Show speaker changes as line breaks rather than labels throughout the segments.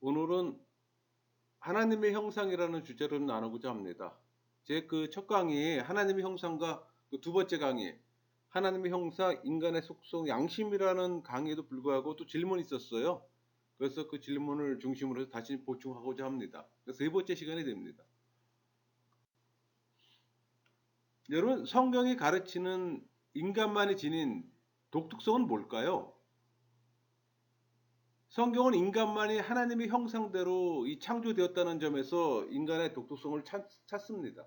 오늘은 하나님의 형상이라는 주제로 나누고자 합니다. 제 그 첫 강의 하나님의 형상과 그 두 번째 강의 하나님의 형상, 인간의 속성, 양심이라는 강의에도 불구하고 또 질문이 있었어요. 그래서 그 질문을 중심으로 해서 다시 보충하고자 합니다. 그래서 세 번째 시간이 됩니다. 여러분, 성경이 가르치는 인간만이 지닌 독특성은 뭘까요? 성경은 인간만이 하나님의 형상대로 이 창조되었다는 점에서 인간의 독특성을 찾습니다.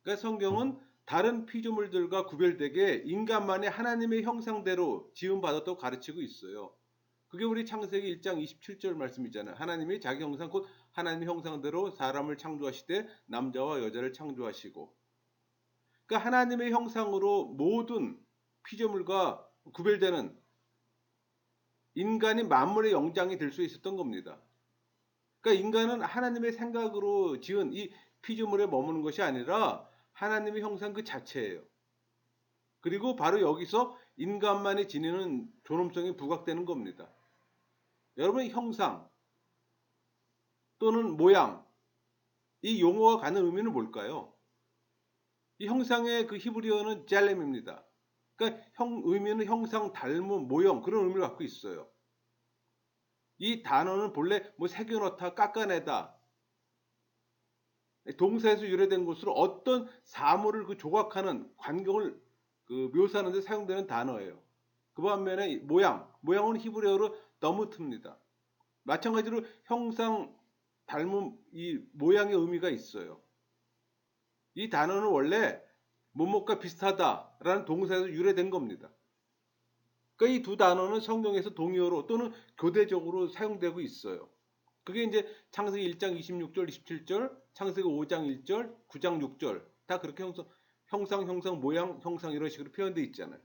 그러니까 성경은 다른 피조물들과 구별되게 인간만이 하나님의 형상대로 지음받았다고 가르치고 있어요. 그게 우리 창세기 1장 27절 말씀이잖아요. 하나님이 자기 형상 곧 하나님의 형상대로 사람을 창조하시되 남자와 여자를 창조하시고, 그러니까 하나님의 형상으로 모든 피조물과 구별되는 인간이 만물의 영장이 될 수 있었던 겁니다. 그러니까 인간은 하나님의 생각으로 지은 이 피조물에 머무는 것이 아니라 하나님의 형상 그 자체예요. 그리고 바로 여기서 인간만이 지니는 존엄성이 부각되는 겁니다. 여러분, 형상 또는 모양, 이 용어가 갖는 의미는 뭘까요? 이 형상의 그 히브리어는 젤렘입니다. 그러니까 의미는 형상, 닮음, 모형, 그런 의미를 갖고 있어요. 이 단어는 본래 뭐 새겨넣다, 깎아내다, 동사에서 유래된 것으로 어떤 사물을 그 조각하는 광경을 그 묘사하는 데 사용되는 단어예요. 그 반면에 모양은 히브리어로 너무트입니다. 마찬가지로 형상, 닮음, 이 모양의 의미가 있어요. 이 단어는 원래 뭐뭐가 비슷하다라는 동사에서 유래된 겁니다. 그러니까 이 두 단어는 성경에서 동의어로 또는 교대적으로 사용되고 있어요. 그게 이제 창세기 1장 26절, 27절, 창세기 5장 1절, 9장 6절 다 그렇게 형상, 모양, 형상 이런 식으로 표현되어 있잖아요.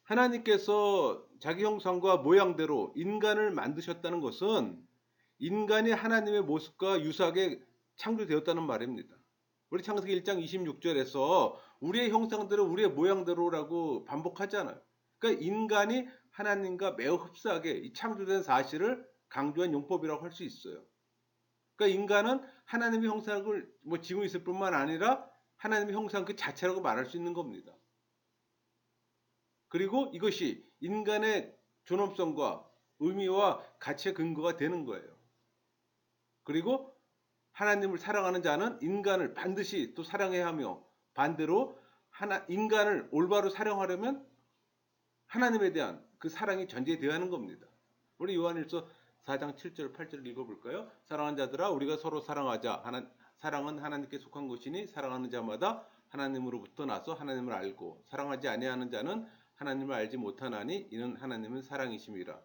하나님께서 자기 형상과 모양대로 인간을 만드셨다는 것은 인간이 하나님의 모습과 유사하게 창조되었다는 말입니다. 우리 창세기 1장 26절에서 우리의 형상대로 우리의 모양대로라고 반복하잖아요. 그러니까 인간이 하나님과 매우 흡사하게 창조된 사실을 강조한 용법이라고 할 수 있어요. 그러니까 인간은 하나님의 형상을 지고 있을 뿐만 아니라 하나님의 형상 그 자체라고 말할 수 있는 겁니다. 그리고 이것이 인간의 존엄성과 의미와 가치의 근거가 되는 거예요. 그리고 하나님을 사랑하는 자는 인간을 반드시 또 사랑해야 하며, 반대로 인간을 올바로 사랑하려면 하나님에 대한 그 사랑이 전제되어야 하는 겁니다. 우리 요한일서 4장 7절 8절 읽어볼까요? 사랑하는 자들아, 우리가 서로 사랑하자. 사랑은 하나님께 속한 것이니 사랑하는 자마다 하나님으로부터 나서 하나님을 알고, 사랑하지 아니하는 자는 하나님을 알지 못하나니 이는 하나님은 사랑이심이라.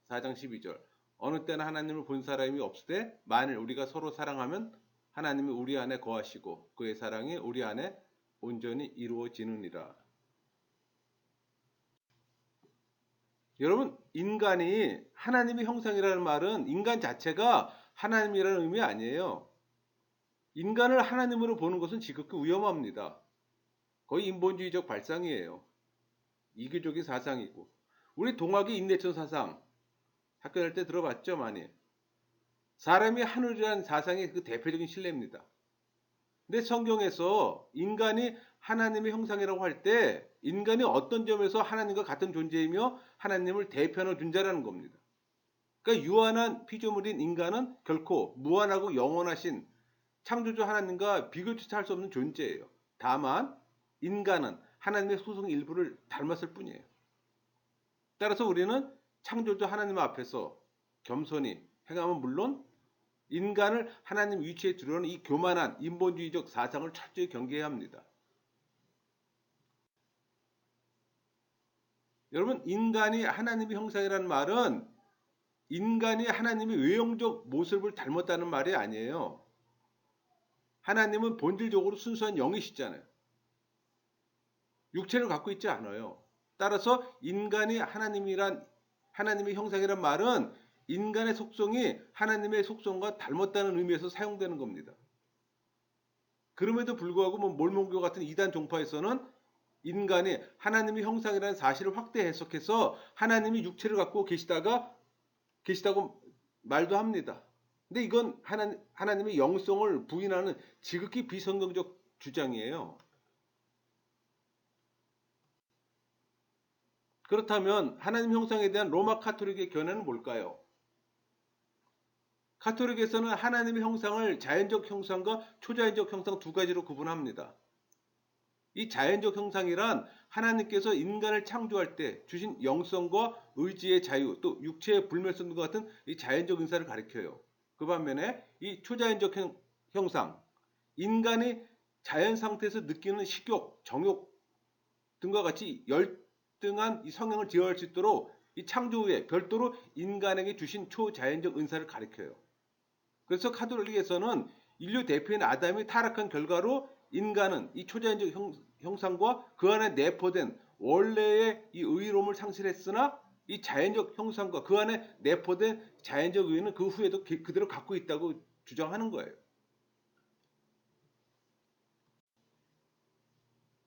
4장 12절 어느 때나 하나님을 본 사람이 없으되 만일 우리가 서로 사랑하면 하나님이 우리 안에 거하시고 그의 사랑이 우리 안에 온전히 이루어지느니라. 여러분, 인간이 하나님의 형상이라는 말은 인간 자체가 하나님이라는 의미 아니에요. 인간을 하나님으로 보는 것은 지극히 위험합니다. 거의 인본주의적 발상이에요. 이교적인 사상이고, 우리 동학의 인내천 사상 학교 다닐 때 들어봤죠, 많이. 사람이 하늘이라는 사상의 그 대표적인 신뢰입니다. 근데 성경에서 인간이 하나님의 형상이라고 할 때 인간이 어떤 점에서 하나님과 같은 존재이며 하나님을 대표하는 존재라는 겁니다. 그러니까 유한한 피조물인 인간은 결코 무한하고 영원하신 창조주 하나님과 비교조차 할 수 없는 존재예요. 다만 인간은 하나님의 소성 일부를 닮았을 뿐이에요. 따라서 우리는 창조주 하나님 앞에서 겸손히 행하면 물론 인간을 하나님 위치에 두려는 이 교만한 인본주의적 사상을 철저히 경계해야 합니다. 여러분, 인간이 하나님의 형상이라는 말은 인간이 하나님의 외형적 모습을 닮았다는 말이 아니에요. 하나님은 본질적으로 순수한 영이시잖아요. 육체를 갖고 있지 않아요. 따라서 인간이 하나님의 형상이란 말은 인간의 속성이 하나님의 속성과 닮았다는 의미에서 사용되는 겁니다. 그럼에도 불구하고 몰몬교 같은 이단 종파에서는 인간이 하나님의 형상이라는 사실을 확대 해석해서 하나님이 육체를 갖고 계시다고 말도 합니다. 근데 이건 하나님의 영성을 부인하는 지극히 비성경적 주장이에요. 그렇다면 하나님 형상에 대한 로마 카톨릭의 견해는 뭘까요? 카톨릭에서는 하나님의 형상을 자연적 형상과 초자연적 형상 두 가지로 구분합니다. 이 자연적 형상이란 하나님께서 인간을 창조할 때 주신 영성과 의지의 자유, 또 육체의 불멸성과 같은 이 자연적 은사를 가리켜요. 그 반면에 이 초자연적 형상, 인간이 자연 상태에서 느끼는 식욕, 정욕 등과 같이 열등한 이 성향을 제어할 수 있도록 이 창조 후에 별도로 인간에게 주신 초자연적 은사를 가리켜요. 그래서 카톨릭에서는 인류 대표인 아담이 타락한 결과로 인간은 이 초자연적 형상과 그 안에 내포된 원래의 이 의로움을 상실했으나 이 자연적 형상과 그 안에 내포된 자연적 의는 그 후에도 그대로 갖고 있다고 주장하는 거예요.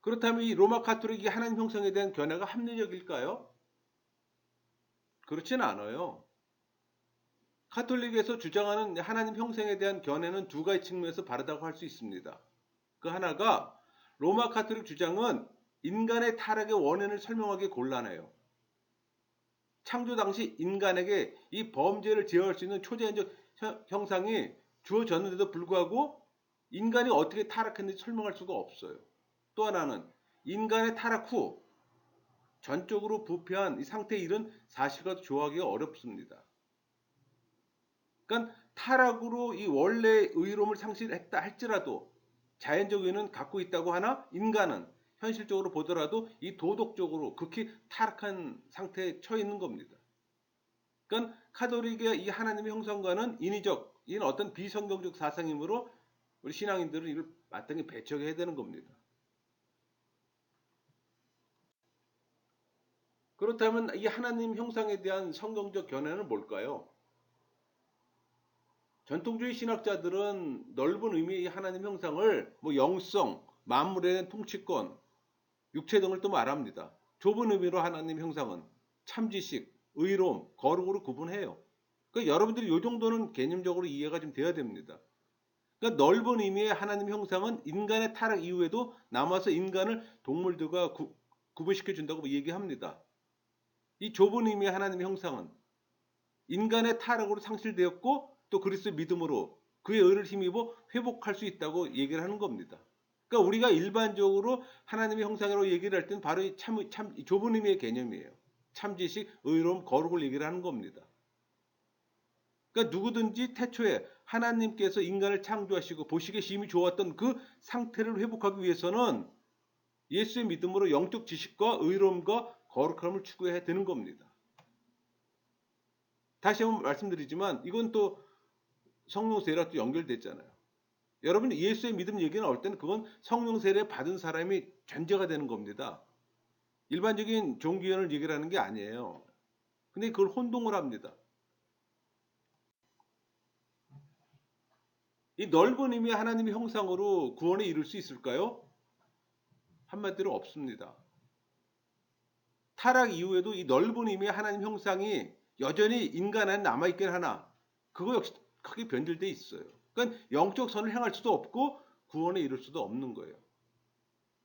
그렇다면 이 로마 카톨릭이 하나님 형상에 대한 견해가 합리적일까요? 그렇진 않아요. 카톨릭에서 주장하는 하나님 형상에 대한 견해는 두 가지 측면에서 바르다고 할 수 있습니다. 그 하나가 로마 카톨릭 주장은 인간의 타락의 원인을 설명하기 곤란해요. 창조 당시 인간에게 이 범죄를 제어할 수 있는 초자연적 형상이 주어졌는데도 불구하고 인간이 어떻게 타락했는지 설명할 수가 없어요. 또 하나는 인간의 타락 후 전적으로 부패한 이 상태에 이른 사실과 조하기가 어렵습니다. 그러니까 타락으로 이 원래의 의로움을 상실했다 할지라도 자연적 의는 갖고 있다고 하나 인간은 현실적으로 보더라도 이 도덕적으로 극히 타락한 상태에 처해 있는 겁니다. 그러니까 카톨릭의 이 하나님의 형상과는 인위적인 어떤 비성경적 사상이므로 우리 신앙인들은 이걸 마땅히 배척해야 되는 겁니다. 그렇다면 이 하나님 형상에 대한 성경적 견해는 뭘까요? 전통주의 신학자들은 넓은 의미의 하나님 형상을 영성, 만물에 대한 통치권, 육체 등을 또 말합니다. 좁은 의미로 하나님 형상은 참지식, 의로움, 거룩으로 구분해요. 그러니까 여러분들이 이 정도는 개념적으로 이해가 좀 돼야 됩니다. 그러니까 넓은 의미의 하나님 형상은 인간의 타락 이후에도 남아서 인간을 동물들과 구분시켜 준다고 얘기합니다. 이 좁은 의미의 하나님의 형상은 인간의 타락으로 상실되었고 또 그리스도의 믿음으로 그의 의를 힘입어 회복할 수 있다고 얘기를 하는 겁니다. 그러니까 우리가 일반적으로 하나님의 형상으로 얘기를 할 때는 바로 참 좁은 의미의 개념이에요. 참지식, 의로움, 거룩을 얘기를 하는 겁니다. 그러니까 누구든지 태초에 하나님께서 인간을 창조하시고 보시기에 심히 좋았던 그 상태를 회복하기 위해서는 예수의 믿음으로 영적 지식과 의로움과 거룩함을 추구해야 되는 겁니다. 다시 한번 말씀드리지만 이건 또 성령 세례와 또 연결됐잖아요. 여러분이 예수의 믿음 얘기 나올 때는 그건 성령 세례 받은 사람이 전제가 되는 겁니다. 일반적인 종교연을 얘기를 하는 게 아니에요. 근데 그걸 혼동을 합니다. 이 넓은 의미의 하나님의 형상으로 구원에 이룰 수 있을까요? 한마디로 없습니다. 타락 이후에도 이 넓은 의미의 하나님 형상이 여전히 인간 안에 남아있긴 하나 그거 역시 크게 변질되어 있어요. 그러니까 영적 선을 향할 수도 없고 구원에 이룰 수도 없는 거예요.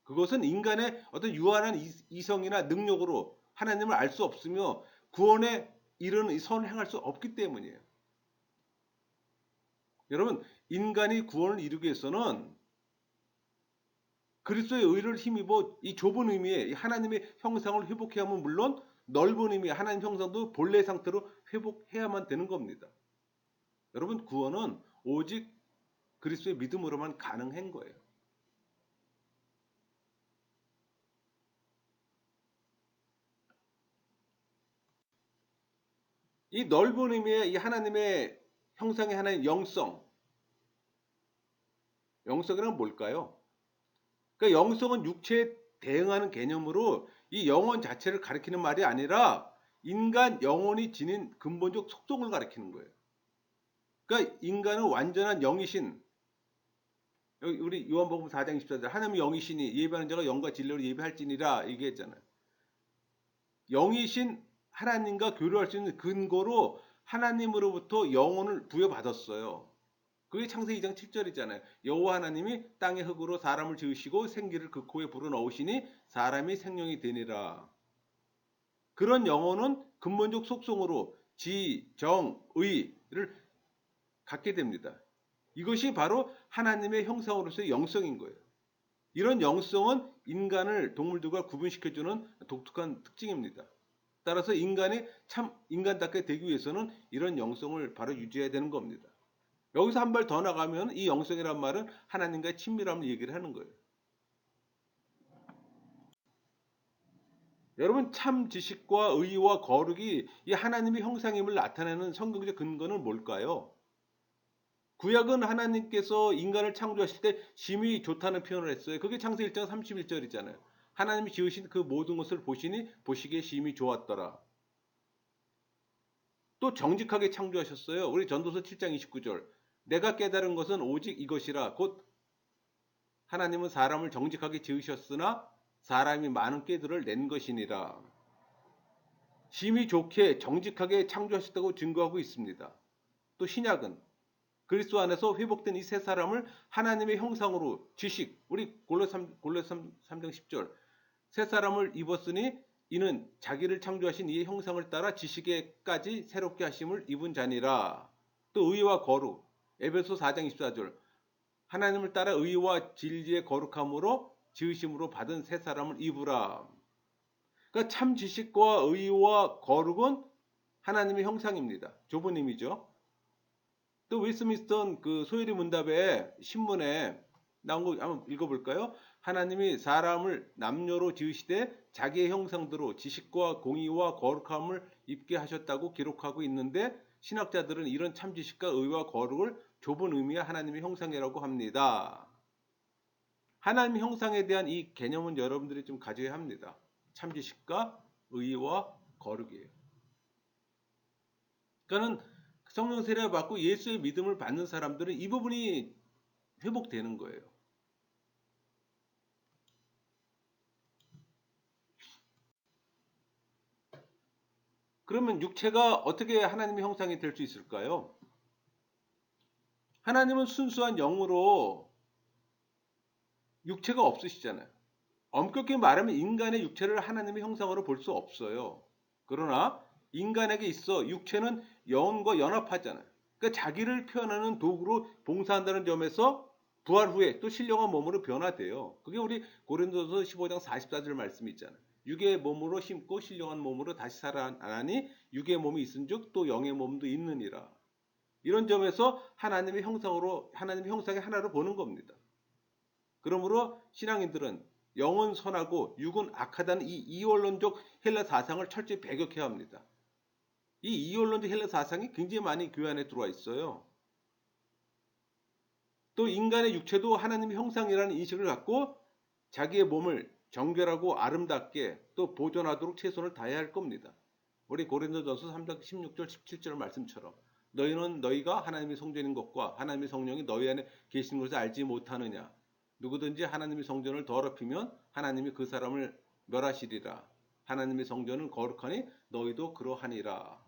그것은 인간의 어떤 유한한 이성이나 능력으로 하나님을 알 수 없으며 구원에 이르는 이 선을 향할 수 없기 때문이에요. 여러분, 인간이 구원을 이루기 위해서는 그리스도의 의를 힘입어 이 좁은 의미의 하나님의 형상을 회복해야 하면 물론 넓은 의미의 하나님 형상도 본래 상태로 회복해야만 되는 겁니다. 여러분, 구원은 오직 그리스도의 믿음으로만 가능한 거예요. 이 넓은 의미의 이 하나님의 형상의 하나의 영성이란 뭘까요? 그러니까 영성은 육체에 대응하는 개념으로 이 영혼 자체를 가리키는 말이 아니라 인간 영혼이 지닌 근본적 속성을 가리키는 거예요. 그러니까 인간은 완전한 영이신 여기 우리 요한복음 4장 24절 하나님이 영이시니 예배하는 자가 영과 진리로 예배할지니라 얘기했잖아요. 영이신 하나님과 교류할 수 있는 근거로 하나님으로부터 영혼을 부여받았어요. 그게 창세기 2장 7절이잖아요. 여호와 하나님이 땅의 흙으로 사람을 지으시고 생기를 그 코에 불어넣으시니 사람이 생명이 되니라. 그런 영혼은 근본적 속성으로 지, 정, 의를 갖게 됩니다. 이것이 바로 하나님의 형상으로서의 영성인 거예요. 이런 영성은 인간을 동물들과 구분시켜주는 독특한 특징입니다. 따라서 인간이 참 인간답게 되기 위해서는 이런 영성을 바로 유지해야 되는 겁니다. 여기서 한 발 더 나가면 이 영성이란 말은 하나님과의 친밀함을 얘기를 하는 거예요. 여러분 참 지식과 의와 거룩이 이 하나님의 형상임을 나타내는 성경적 근거는 뭘까요? 구약은 하나님께서 인간을 창조하실 때 심히 좋다는 표현을 했어요. 그게 창세기 1장 31절이잖아요. 하나님이 지으신 그 모든 것을 보시니 보시기에 심히 좋았더라. 또 정직하게 창조하셨어요. 우리 전도서 7장 29절. 내가 깨달은 것은 오직 이것이라 곧 하나님은 사람을 정직하게 지으셨으나 사람이 많은 꾀들을 낸 것이니라. 심히 좋게 정직하게 창조하셨다고 증거하고 있습니다. 또 신약은 그리스도 안에서 회복된 이 세 사람을 하나님의 형상으로 지식, 우리 골로새 3장 10절 세 사람을 입었으니 이는 자기를 창조하신 이의 형상을 따라 지식에까지 새롭게 하심을 입은 자니라. 또 의와 거룩, 에베소 4장 24절 하나님을 따라 의와 진리의 거룩함으로 지으심으로 받은 세 사람을 입으라. 그러니까 참 지식과 의와 거룩은 하나님의 형상입니다. 좁은 의미죠. 또 웨스트민스터 그 소요리 문답에 신문에 나온 거 한번 읽어볼까요? 하나님이 사람을 남녀로 지으시되 자기의 형상대로 지식과 공의와 거룩함을 입게 하셨다고 기록하고 있는데 신학자들은 이런 참 지식과 의와 거룩을 좁은 의미의 하나님의 형상이라고 합니다. 하나님의 형상에 대한 이 개념은 여러분들이 좀 가져야 합니다. 참 지식과 의와 거룩이에요. 그러니까는 성령 세례를 받고 예수의 믿음을 받는 사람들은 이 부분이 회복되는 거예요. 그러면 육체가 어떻게 하나님의 형상이 될 수 있을까요? 하나님은 순수한 영으로 육체가 없으시잖아요. 엄격히 말하면 인간의 육체를 하나님의 형상으로 볼 수 없어요. 그러나 인간에게 있어 육체는 영혼과 연합하잖아요. 그러니까 자기를 표현하는 도구로 봉사한다는 점에서 부활 후에 또 신령한 몸으로 변화돼요. 그게 우리 고린도서 15장 44절 말씀이 있잖아요. 육의 몸으로 심고 신령한 몸으로 다시 살아나니 육의 몸이 있은즉 또 영의 몸도 있느니라. 이런 점에서 하나님의 형상으로 하나님의 형상의 하나로 보는 겁니다. 그러므로 신앙인들은 영은 선하고 육은 악하다는 이 이원론적 헬라 사상을 철저히 배격해야 합니다. 이 이원론적 헬라 사상이 굉장히 많이 교회 안에 들어와 있어요. 또 인간의 육체도 하나님의 형상이라는 인식을 갖고 자기의 몸을 정결하고 아름답게 또 보존하도록 최선을 다해야 할 겁니다. 우리 고린도전서 3장 16절 17절 말씀처럼 너희는 너희가 하나님의 성전인 것과 하나님의 성령이 너희 안에 계신 것을 알지 못하느냐. 누구든지 하나님의 성전을 더럽히면 하나님이 그 사람을 멸하시리라. 하나님의 성전은 거룩하니 너희도 그러하니라.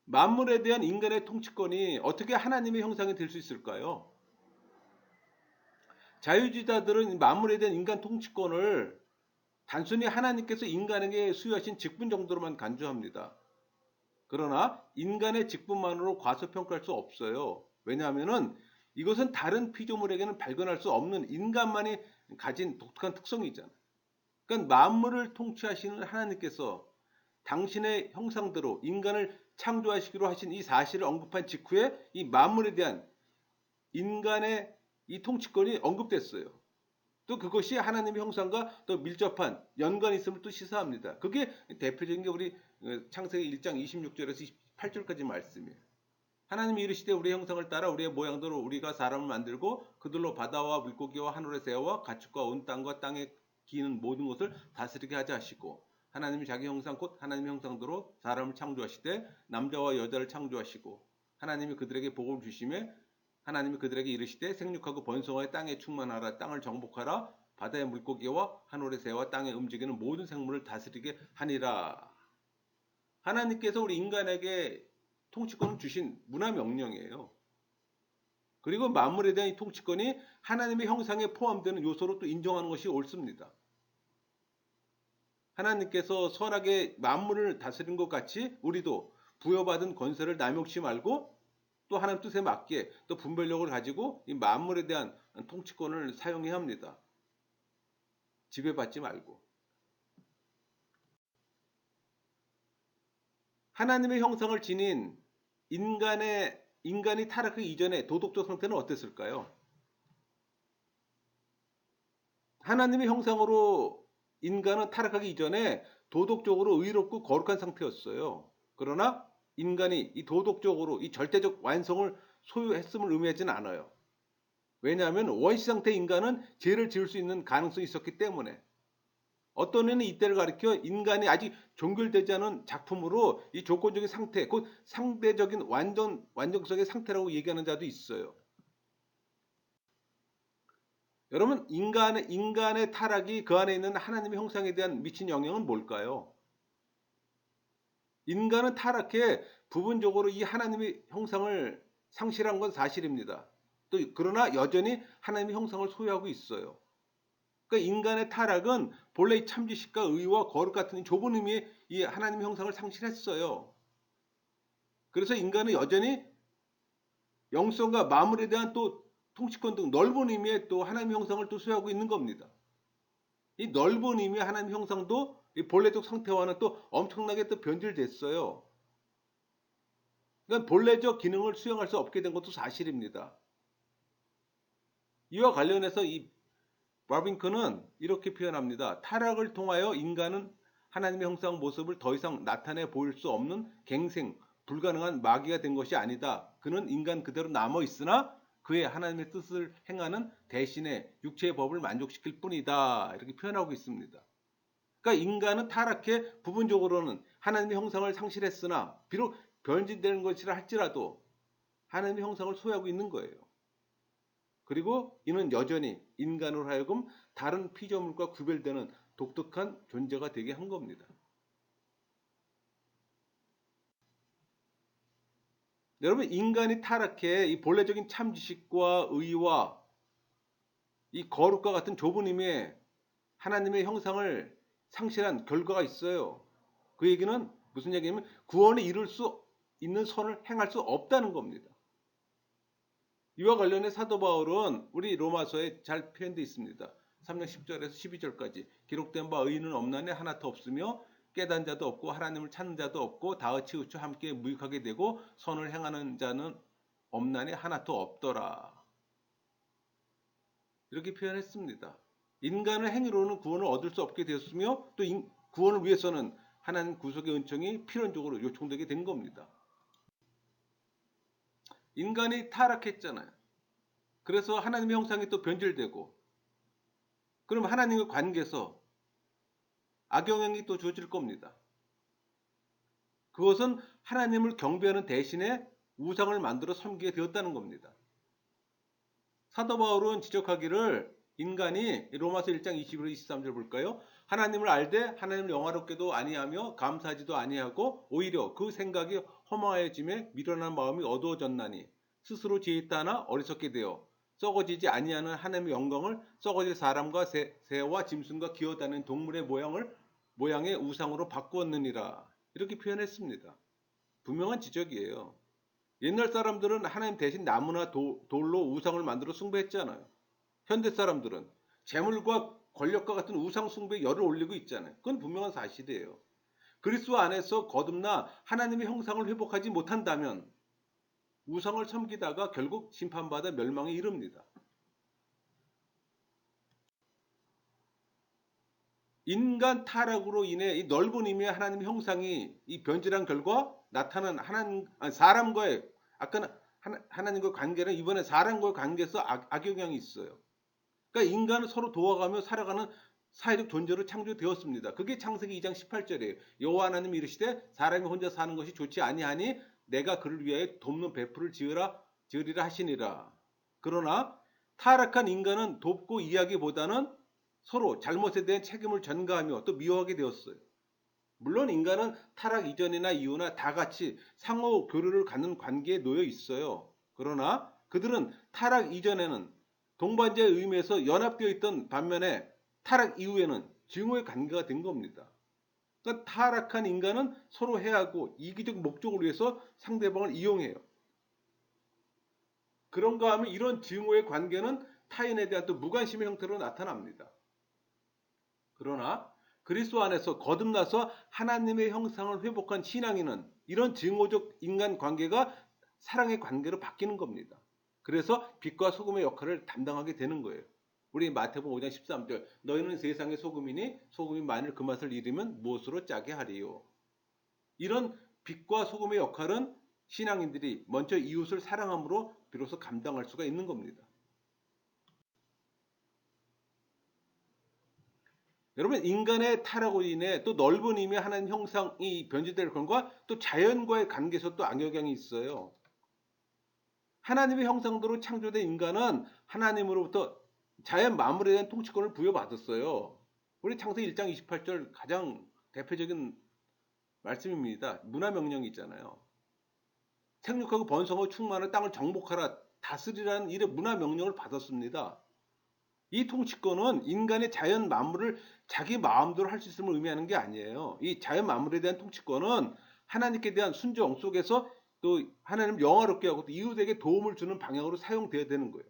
만물에 대한 인간의 통치권이 어떻게 하나님의 형상이 될 수 있을까요? 자유주의자들은 만물에 대한 인간 통치권을 단순히 하나님께서 인간에게 수여하신 직분 정도로만 간주합니다. 그러나 인간의 직분만으로 과소평가할 수 없어요. 왜냐하면 이것은 다른 피조물에게는 발견할 수 없는 인간만이 가진 독특한 특성이잖아요. 그러니까 만물을 통치하시는 하나님께서 당신의 형상대로 인간을 창조하시기로 하신 이 사실을 언급한 직후에 이 만물에 대한 인간의 이 통치권이 언급됐어요. 또 그것이 하나님의 형상과 또 밀접한 연관이 있음을 또 시사합니다. 그게 대표적인 게 우리 창세기 1장 26절에서 28절까지 말씀이에요. 하나님이 이르시되 우리의 형상을 따라 우리의 모양대로 우리가 사람을 만들고 그들로 바다와 물고기와 하늘의 새와 가축과 온 땅과 땅에 기는 모든 것을 다스리게 하자 하시고 하나님이 자기 형상 곧 하나님의 형상대로 사람을 창조하시되 남자와 여자를 창조하시고 하나님이 그들에게 복을 주시매 하나님이 그들에게 이르시되 생육하고 번성하여 땅에 충만하라 땅을 정복하라 바다의 물고기와 하늘의 새와 땅에 움직이는 모든 생물을 다스리게 하니라. 하나님께서 우리 인간에게 통치권을 주신 문화 명령이에요. 그리고 만물에 대한 이 통치권이 하나님의 형상에 포함되는 요소로 또 인정하는 것이 옳습니다. 하나님께서 선하게 만물을 다스린 것 같이 우리도 부여받은 권세를 남용치 말고 또 하나님 뜻에 맞게 또 분별력을 가지고 이 만물에 대한 통치권을 사용해야 합니다. 지배받지 말고. 하나님의 형상을 지닌 인간이 타락하기 이전에 도덕적 상태는 어땠을까요? 하나님의 형상으로 인간은 타락하기 이전에 도덕적으로 의롭고 거룩한 상태였어요. 그러나 인간이 이 도덕적으로 이 절대적 완성을 소유했음을 의미하지는 않아요. 왜냐하면 원시 상태 인간은 죄를 지을 수 있는 가능성이 있었기 때문에 어떤 이는 이때를 가리켜 인간이 아직 종결되지 않은 작품으로 이 조건적인 상태, 곧 상대적인 완전성의 상태라고 얘기하는 자도 있어요. 여러분, 인간의 타락이 그 안에 있는 하나님의 형상에 대한 미친 영향은 뭘까요? 인간은 타락해 부분적으로 이 하나님의 형상을 상실한 건 사실입니다. 또 그러나 여전히 하나님의 형상을 소유하고 있어요. 그러니까 인간의 타락은 본래의 참지식과 의와 거룩 같은 좁은 의미의 이 하나님의 형상을 상실했어요. 그래서 인간은 여전히 영성과 마물에 대한 또 통치권 등 넓은 의미의 또 하나님의 형상을 또 소유하고 있는 겁니다. 이 넓은 의미의 하나님의 형상도 이 본래적 상태와는 또 엄청나게 또 변질됐어요. 그러니까 본래적 기능을 수행할 수 없게 된 것도 사실입니다. 이와 관련해서 이 바빙크는 이렇게 표현합니다. 타락을 통하여 인간은 하나님의 형상 모습을 더 이상 나타내 보일 수 없는 갱생, 불가능한 마귀가 된 것이 아니다. 그는 인간 그대로 남아 있으나 그의 하나님의 뜻을 행하는 대신에 육체의 법을 만족시킬 뿐이다. 이렇게 표현하고 있습니다. 그러니까 인간은 타락해 부분적으로는 하나님의 형상을 상실했으나 비록 변질되는 것이라 할지라도 하나님의 형상을 소유하고 있는 거예요. 그리고 이는 여전히 인간으로 하여금 다른 피조물과 구별되는 독특한 존재가 되게 한 겁니다. 여러분, 인간이 타락해 이 본래적인 참지식과 의와 이 거룩과 같은 좁은 의미의 하나님의 형상을 상실한 결과가 있어요. 그 얘기는 무슨 얘기냐면 구원에 이룰 수 있는 선을 행할 수 없다는 겁니다. 이와 관련해 사도 바울은 우리 로마서에 잘 표현되어 있습니다. 3장 10절에서 12절까지 기록된 바 의인은 없나니 하나도 없으며 깨닫는 자도 없고 하나님을 찾는 자도 없고 다같이 치우쳐 함께 무익하게 되고 선을 행하는 자는 없나니 하나도 없더라. 이렇게 표현했습니다. 인간의 행위로는 구원을 얻을 수 없게 되었으며 또 구원을 위해서는 하나님 구속의 은총이 필연적으로 요청되게 된 겁니다. 인간이 타락했잖아요. 그래서 하나님의 형상이 또 변질되고 그럼 하나님의 관계에서 악영향이 또 주어질 겁니다. 그것은 하나님을 경배하는 대신에 우상을 만들어 섬기게 되었다는 겁니다. 사도 바울은 지적하기를 인간이 로마서 1장 21절 23절 볼까요? 하나님을 알되 하나님을 영화롭게도 아니하며 감사하지도 아니하고 오히려 그 생각이 허망하여짐에 미련한 마음이 어두워졌나니 스스로 지혜있다 하나 어리석게 되어 썩어지지 아니하는 하나님의 영광을 썩어질 사람과 새와 짐승과 기어다니는 동물의 모양의 우상으로 바꾸었느니라. 이렇게 표현했습니다. 분명한 지적이에요. 옛날 사람들은 하나님 대신 나무나 돌로 우상을 만들어 숭배했잖아요. 현대 사람들은 재물과 권력과 같은 우상 숭배에 열을 올리고 있잖아요. 그건 분명한 사실이에요. 그리스도 안에서 거듭나 하나님의 형상을 회복하지 못한다면 우상을 섬기다가 결국 심판받아 멸망에 이릅니다. 인간 타락으로 인해 이 넓은 의미의 하나님의 형상이 이 변질한 결과 나타난 사람과의 아까 하나님과의 관계는 이번에 사람과의 관계에서 악영향이 있어요. 그러니까 인간은 서로 도와가며 살아가는 사회적 존재로 창조되었습니다. 그게 창세기 2장 18절이에요. 여호와 하나님이 이르시되 사람이 혼자 사는 것이 좋지 아니하니 내가 그를 위하여 돕는 베풀을 지으리라 하시니라. 그러나 타락한 인간은 돕고 이해하기보다는 서로 잘못에 대한 책임을 전가하며 또 미워하게 되었어요. 물론 인간은 타락 이전이나 이후나 다 같이 상호 교류를 갖는 관계에 놓여 있어요. 그러나 그들은 타락 이전에는 동반자의 의미에서 연합되어 있던 반면에 타락 이후에는 증오의 관계가 된 겁니다. 그러니까 타락한 인간은 서로 해하고 이기적 목적을 위해서 상대방을 이용해요. 그런가 하면 이런 증오의 관계는 타인에 대한 또 무관심의 형태로 나타납니다. 그러나 그리스도 안에서 거듭나서 하나님의 형상을 회복한 신앙인은 이런 증오적 인간 관계가 사랑의 관계로 바뀌는 겁니다. 그래서 빛과 소금의 역할을 담당하게 되는 거예요. 우리 마태복음 5장 13절 너희는 세상의 소금이니 소금이 만일 그 맛을 잃으면 무엇으로 짜게 하리요. 이런 빛과 소금의 역할은 신앙인들이 먼저 이웃을 사랑함으로 비로소 감당할 수가 있는 겁니다. 여러분 인간의 타락으로 인해 또 넓은 의미의 하나님 형상이 변질될 것과 또 자연과의 관계에서 또 악영향이 있어요. 하나님의 형상대로 창조된 인간은 하나님으로부터 자연 만물에 대한 통치권을 부여받았어요. 우리 창세기 1장 28절 가장 대표적인 말씀입니다. 문화명령이 있잖아요. 생육하고 번성하고 충만하여 땅을 정복하라 다스리라는 일의 문화명령을 받았습니다. 이 통치권은 인간의 자연 만물을 자기 마음대로 할 수 있음을 의미하는 게 아니에요. 이 자연 만물에 대한 통치권은 하나님께 대한 순종 속에서 또 하나님을 영화롭게 하고 또 이웃에게 도움을 주는 방향으로 사용돼야 되는 거예요.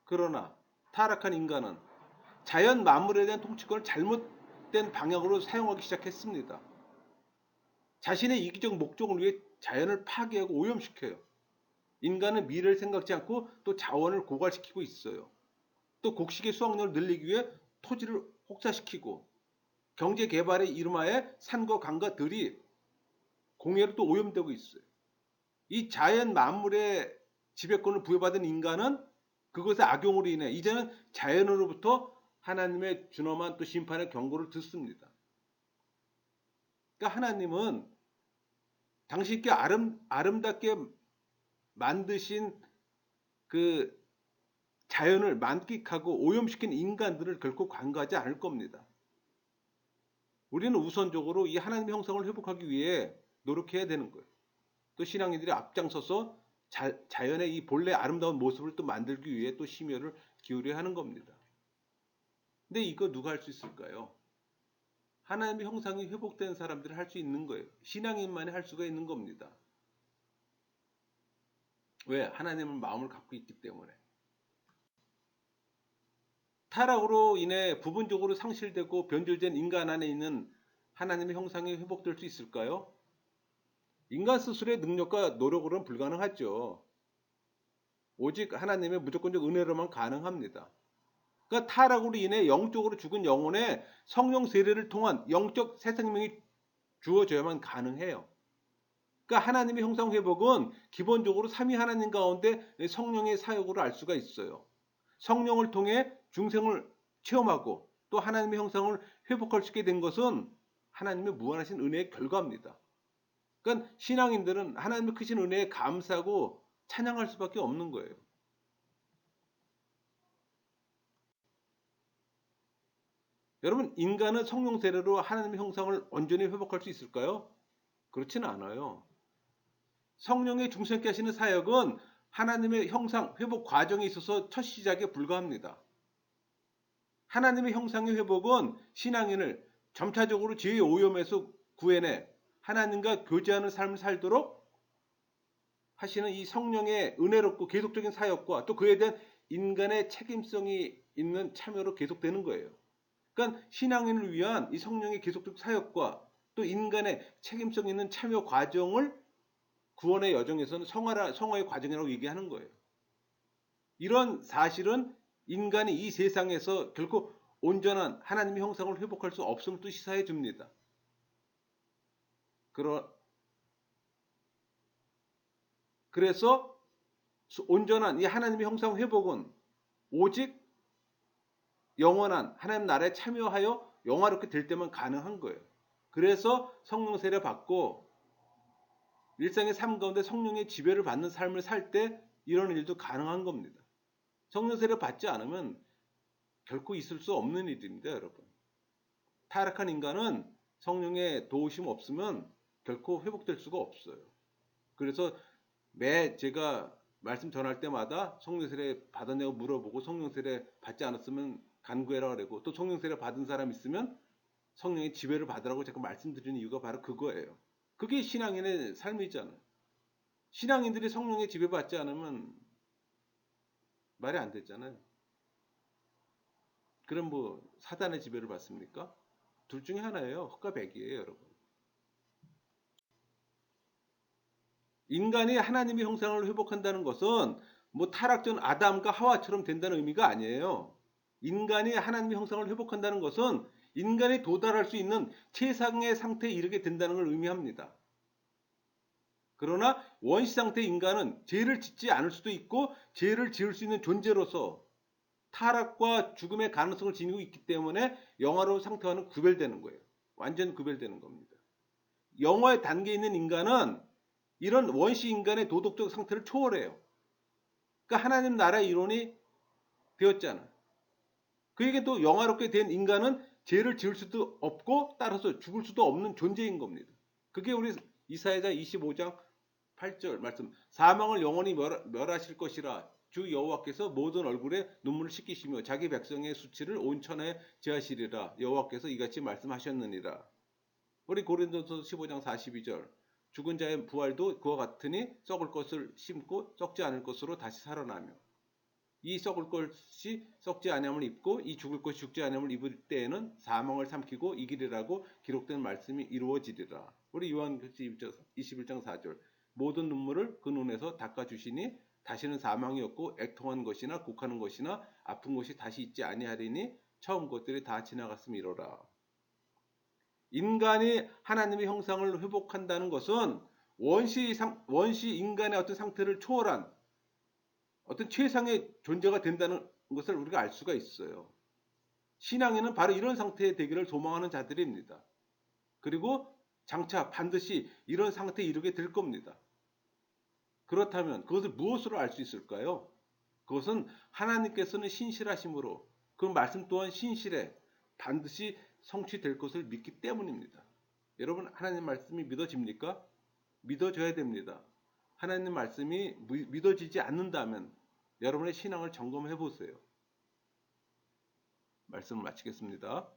그러나 타락한 인간은 자연 만물에 대한 통치권을 잘못된 방향으로 사용하기 시작했습니다. 자신의 이기적 목적을 위해 자연을 파괴하고 오염시켜요. 인간은 미래를 생각지 않고 또 자원을 고갈시키고 있어요. 또 곡식의 수확량을 늘리기 위해 토지를 혹사시키고 경제 개발의 이름하에 산과 강과 들이 공해로 또 오염되고 있어요. 이 자연 만물의 지배권을 부여받은 인간은 그것의 악용으로 인해 이제는 자연으로부터 하나님의 준엄한 또 심판의 경고를 듣습니다. 그러니까 하나님은 당신께 아름답게 만드신 그 자연을 만끽하고 오염시킨 인간들을 결코 관가하지 않을 겁니다. 우리는 우선적으로 이 하나님의 형상을 회복하기 위해 노력해야 되는 거예요. 또 신앙인들이 앞장서서 자연의 이 본래 아름다운 모습을 또 만들기 위해 또 심혈을 기울여야 하는 겁니다. 근데 이거 누가 할 수 있을까요? 하나님의 형상이 회복된 사람들이 할 수 있는 거예요. 신앙인만이 할 수가 있는 겁니다. 왜? 하나님은 마음을 갖고 있기 때문에. 타락으로 인해 부분적으로 상실되고 변질된 인간 안에 있는 하나님의 형상이 회복될 수 있을까요? 인간 스스로의 능력과 노력으로는 불가능하죠. 오직 하나님의 무조건적 은혜로만 가능합니다. 그러니까 타락으로 인해 영적으로 죽은 영혼에 성령 세례를 통한 영적 새 생명이 주어져야만 가능해요. 그러니까 하나님의 형상 회복은 기본적으로 삼위 하나님 가운데 성령의 사역으로 알 수가 있어요. 성령을 통해 중생을 체험하고 또 하나님의 형상을 회복할 수 있게 된 것은 하나님의 무한하신 은혜의 결과입니다. 그러니까 신앙인들은 하나님의 크신 은혜에 감사하고 찬양할 수밖에 없는 거예요. 여러분 인간은 성령 세례로 하나님의 형상을 온전히 회복할 수 있을까요? 그렇지는 않아요. 성령의 중생케 하시는 사역은 하나님의 형상 회복 과정에 있어서 첫 시작에 불과합니다. 하나님의 형상의 회복은 신앙인을 점차적으로 죄의 오염에서 구해내 하나님과 교제하는 삶을 살도록 하시는 이 성령의 은혜롭고 계속적인 사역과 또 그에 대한 인간의 책임성이 있는 참여로 계속되는 거예요. 그러니까 신앙인을 위한 이 성령의 계속적 사역과 또 인간의 책임성 있는 참여 과정을 구원의 여정에서는 성화의 과정이라고 얘기하는 거예요. 이런 사실은 인간이 이 세상에서 결코 온전한 하나님의 형상을 회복할 수 없음을 또 시사해 줍니다. 그래서 온전한 이 하나님의 형상 회복은 오직 영원한 하나님 나라에 참여하여 영화롭게 될 때만 가능한 거예요. 그래서 성령 세례 받고 일상의 삶 가운데 성령의 지배를 받는 삶을 살 때 이런 일도 가능한 겁니다. 성령 세례 받지 않으면 결코 있을 수 없는 일입니다, 여러분. 타락한 인간은 성령의 도우심 없으면 결코 회복될 수가 없어요. 그래서 제가 말씀 전할 때마다 성령 세례 받았냐고 물어보고 성령 세례 받지 않았으면 간구해라 그러고, 또 성령 세례 받은 사람 있으면 성령의 지배를 받으라고 자꾸 말씀드리는 이유가 바로 그거예요. 그게 신앙인의 삶이잖아요. 신앙인들이 성령의 지배 받지 않으면 말이 안 되잖아요. 그럼 뭐 사단의 지배를 받습니까? 둘 중에 하나예요. 흑과 백이에요, 여러분. 인간이 하나님의 형상을 회복한다는 것은 뭐 타락전 아담과 하와처럼 된다는 의미가 아니에요. 인간이 하나님의 형상을 회복한다는 것은 인간이 도달할 수 있는 최상의 상태에 이르게 된다는 걸 의미합니다. 그러나 원시 상태 인간은 죄를 짓지 않을 수도 있고 죄를 지을 수 있는 존재로서 타락과 죽음의 가능성을 지니고 있기 때문에 영화로운 상태와는 구별되는 거예요. 완전 구별되는 겁니다. 영화의 단계에 있는 인간은 이런 원시 인간의 도덕적 상태를 초월해요. 그러니까 하나님 나라의 이론이 되었잖아. 그에게 또 영화롭게 된 인간은 죄를 지을 수도 없고 따라서 죽을 수도 없는 존재인 겁니다. 그게 우리 이사야자 25장 8절 말씀. 사망을 영원히 멸하실 것이라 주 여호와께서 모든 얼굴에 눈물을 씻기시며 자기 백성의 수치를 온 천하에 제하시리라. 여호와께서 이같이 말씀하셨느니라. 우리 고린도서 15장 42절. 죽은 자의 부활도 그와 같으니 썩을 것을 심고 썩지 않을 것으로 다시 살아나며, 이 썩을 것이 썩지 아니함을 입고 이 죽을 것이 죽지 아니함을 입을 때에는 사망을 삼키고 이기리라고 기록된 말씀이 이루어지리라. 우리 요한계시록 21장 4절. 모든 눈물을 그 눈에서 닦아주시니 다시는 사망이 없고 애통한 것이나 곡하는 것이나 아픈 것이 다시 있지 아니하리니 처음 것들이 다 지나갔음이로라. 인간이 하나님의 형상을 회복한다는 것은 원시 인간의 어떤 상태를 초월한 어떤 최상의 존재가 된다는 것을 우리가 알 수가 있어요. 신앙인은 바로 이런 상태의 되기를 소망하는 자들입니다. 그리고 장차 반드시 이런 상태에 이르게 될 겁니다. 그렇다면 그것을 무엇으로 알 수 있을까요? 그것은 하나님께서는 신실하심으로 그 말씀 또한 신실해 반드시 성취될 것을 믿기 때문입니다. 여러분, 하나님 말씀이 믿어집니까? 믿어져야 됩니다. 하나님 말씀이 믿어지지 않는다면 여러분의 신앙을 점검해 보세요. 말씀을 마치겠습니다.